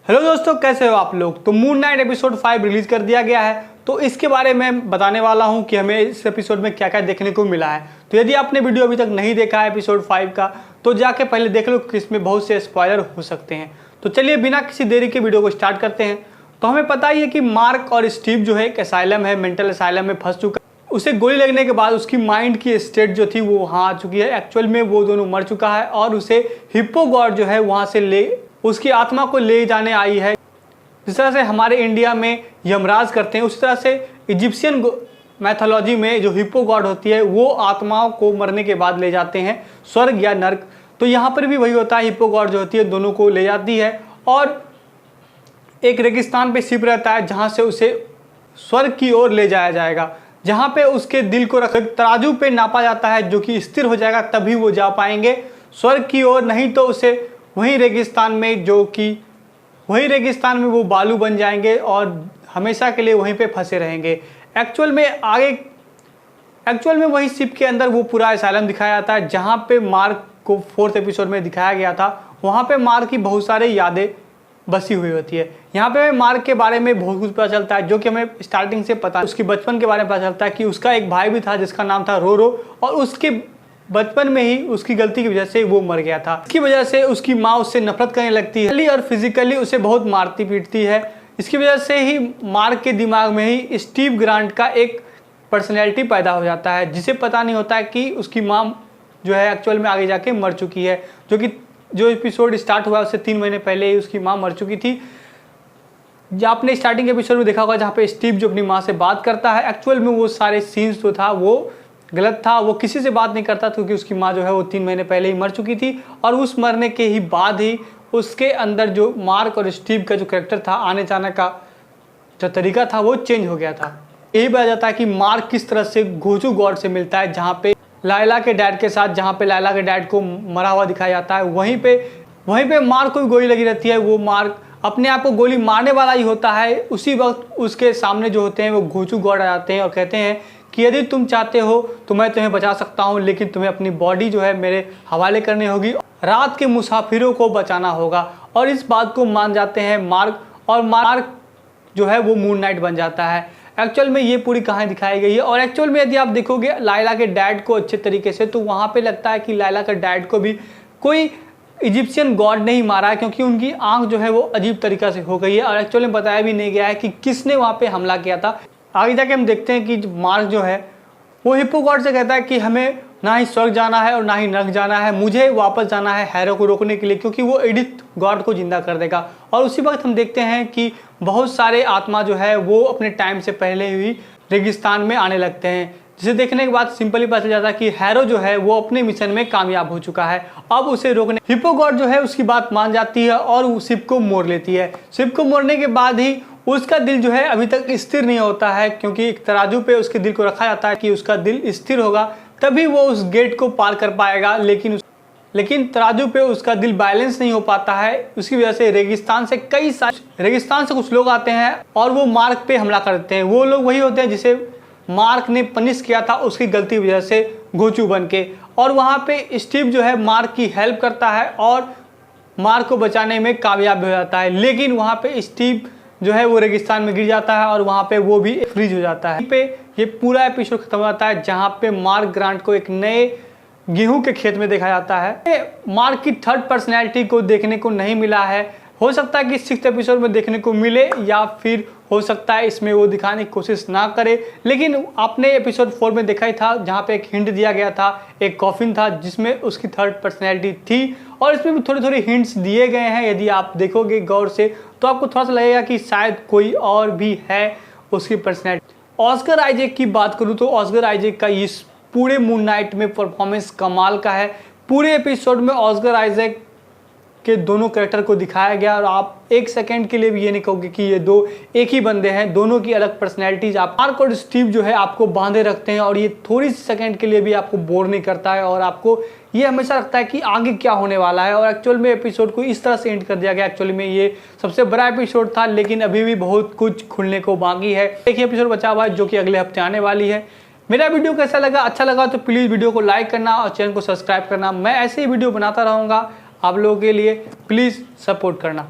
Hello दोस्तों, कैसे हो आप लोग। तो मून नाइट एपिसोड 5 रिलीज कर दिया गया है। तो इसके बारे में बताने वाला हूं कि हमें इस एपिसोड में क्या क्या देखने को मिला है। तो यदि आपने वीडियो अभी तक नहीं देखा है एपिसोड 5 का, तो जाके पहले देख लो कि इसमें बहुत से स्पॉइलर हो सकते हैं। तो चलिए बिना किसी देरी के वीडियो को स्टार्ट करते हैं। तो हमें पता ही है कि मार्क और स्टीव जो है एक असाइलम है, मेंटल असाइलम में फंस चुका है। उसे गोली लगने के बाद उसकी माइंड की स्टेट जो थी वो वहाँ आ चुकी है। एक्चुअल में वो दोनों मर चुका है और उसे हिप्पो गॉड जो है वहाँ से ले उसकी आत्मा को ले जाने आई है। जिस तरह से हमारे इंडिया में यमराज करते हैं, उसी तरह से इजिप्शियन मैथोलॉजी में जो हिप्पो गॉड होती है वो आत्माओं को मरने के बाद ले जाते हैं स्वर्ग या नर्क। तो यहाँ पर भी वही होता है, हिप्पो गॉड जो होती है दोनों को ले जाती है और एक रेगिस्तान पे शिप रहता है जहाँ से उसे स्वर्ग की ओर ले जाया जाएगा, जहाँ पे उसके दिल को रख तराजू पे नापा जाता है जो कि स्थिर हो जाएगा, तभी वो जा पाएंगे स्वर्ग की ओर। नहीं तो उसे वहीं रेगिस्तान में वो बालू बन जाएंगे और हमेशा के लिए वहीं पे फंसे रहेंगे। एक्चुअल में वही शिप के अंदर वो पूरा असाइलम दिखाया जाता है जहाँ पे मार्क को 4th एपिसोड में दिखाया गया था। वहाँ पे मार्क की बहुत सारी यादें बसी हुई होती है। यहाँ पे मार्क के बारे में बहुत कुछ पता चलता है जो कि हमें स्टार्टिंग से पता है। उसकी बचपन के बारे में पता चलता है कि उसका एक भाई भी था जिसका नाम था रोरो, और उसके बचपन में ही उसकी गलती की वजह से वो मर गया था। इसकी वजह से उसकी माँ उससे नफरत करने लगती है और फिजिकली उसे बहुत मारती पीटती है। इसकी वजह से ही मार्क के दिमाग में ही स्टीव ग्रांट का एक पर्सनैलिटी पैदा हो जाता है, जिसे पता नहीं होता है कि उसकी माँ जो है एक्चुअल में आगे जाके मर चुकी है। जो एपिसोड स्टार्ट हुआ उससे 3 महीने पहले ही उसकी माँ मर चुकी थी। आपने स्टार्टिंग एपिसोड में देखा होगा जहाँ पे स्टीव जो अपनी माँ से बात करता है, एक्चुअल में वो सारे सीन्स जो था वो गलत था। वो किसी से बात नहीं करता क्योंकि उसकी माँ जो है वो 3 महीने पहले ही मर चुकी थी, और उस मरने के ही बाद ही उसके अंदर जो मार्क और स्टीव का जो कैरेक्टर था, आने जाने का जो तरीका था वो चेंज हो गया था। यही बताया जाता है कि मार्क किस तरह से घोचू गॉड से मिलता है, जहाँ पे लायला के डैड के साथ, जहाँ पे लायला के डैड को मरा हुआ दिखाया जाता है, वहीं पे मार्क को भी गोली लगी रहती है। वो मार्क अपने आप को गोली मारने वाला ही होता है। उसी वक्त उसके सामने जो होते हैं वो घोचू गॉड आ जाते हैं और कहते हैं कि यदि तुम चाहते हो तो मैं तुम्हें बचा सकता हूँ, लेकिन तुम्हें अपनी बॉडी जो है मेरे हवाले करनी होगी, रात के मुसाफिरों को बचाना होगा। और इस बात को मान जाते हैं मार्क, और मार्क जो है वो मून नाइट बन जाता है। एक्चुअल में ये पूरी कहानी दिखाई गई है। और एक्चुअल में यदि आप देखोगे लायला के डैड को अच्छे तरीके से, तो वहाँ पे लगता है कि लायला के डैड को भी कोई इजिप्शियन गॉड नहीं मारा है, क्योंकि उनकी आंख जो है वो अजीब तरीक़ा से हो गई है और एक्चुअली में बताया भी नहीं गया है कि किसने वहाँ पे हमला किया था। आगे जाके हम देखते हैं कि मार्क जो है वो हिप्पो गॉड से कहता है कि हमें ना ही स्वर्ग जाना है और ना ही नर्क जाना है, मुझे वापस जाना है हैरो को रोकने के लिए, क्योंकि वो एडिथ गॉड को जिंदा कर देगा। और उसी वक्त हम देखते हैं कि बहुत सारे आत्मा जो है वो अपने टाइम से पहले ही रेगिस्तान में आने लगते हैं, जिसे देखने के बाद सिंपली पता चल जाता है कि हैरो जो है वो अपने मिशन में कामयाब हो चुका है। अब उसे रोकने हिप्पो गॉड जो है उसकी बात मान जाती है और वो शिप को मोड़ लेती है। शिप को मोड़ने के बाद ही उसका दिल जो है अभी तक स्थिर नहीं होता है, क्योंकि एक तराजू पे उसके दिल को रखा जाता है कि उसका दिल स्थिर होगा तभी वो उस गेट को पार कर पाएगा। लेकिन तराजू पे उसका दिल बैलेंस नहीं हो पाता है। उसकी वजह से रेगिस्तान से कुछ लोग आते हैं और वो मार्क पे हमला कर देते हैं। वो लोग वही होते हैं जिसे मार्क ने पनिश किया था उसकी गलती की वजह से घोचू बन के। और वहाँ पे स्टीव जो है मार्क की हेल्प करता है और मार्क को बचाने में कामयाब हो जाता है। लेकिन वहाँ पे स्टीव जो है वो रेगिस्तान में गिर जाता है और वहाँ पे वो भी फ्रीज हो जाता है। पे ये पूरा एपिसोड खत्म हो जाता है, जहाँ पे मार्क ग्रांट को एक नए गेहूं के खेत में देखा जाता है। मार्क की 3rd पर्सनैलिटी को देखने को नहीं मिला है। हो सकता है कि 6th एपिसोड में देखने को मिले, या फिर हो सकता है इसमें वो दिखाने की कोशिश ना करे। लेकिन आपने एपिसोड 4 में देखा ही था, जहाँ पे एक हिंट दिया गया था, एक कॉफिन था जिसमें उसकी 3rd पर्सनैलिटी थी, और इसमें भी थोड़े हिंट्स दिए गए हैं। यदि आप देखोगे गौर से तो आपको थोड़ा सा लगेगा कि शायद कोई और भी है उसकी पर्सनैलिटी। ऑस्कर आइजैक की बात करूँ तो ऑस्कर आइजैक का इस पूरे मून नाइट में परफॉर्मेंस कमाल का है। पूरे एपिसोड में ऑस्कर आइजैक के दोनों कैरेक्टर को दिखाया गया, और आप एक सेकंड के लिए भी ये नहीं कहोगे कि ये दो एक ही बंदे हैं। दोनों की अलग पर्सनैलिटीज, आप मार्क और स्टीव जो है आपको बांधे रखते हैं, और ये थोड़ी सी सेकंड के लिए भी आपको बोर नहीं करता है, और आपको ये हमेशा लगता है कि आगे क्या होने वाला है। और एक्चुअल में एपिसोड को इस तरह से एंड कर दिया गया। एक्चुअली में ये सबसे बड़ा एपिसोड था, लेकिन अभी भी बहुत कुछ खुलने को बाकी है। एक ही एपिसोड बचा हुआ है जो कि अगले हफ्ते आने वाली है। मेरा वीडियो कैसा लगा, अच्छा लगा तो प्लीज़ वीडियो को लाइक करना और चैनल को सब्सक्राइब करना। मैं ऐसे ही वीडियो बनाता रहूँगा आप लोगों के लिए, प्लीज़ सपोर्ट करना।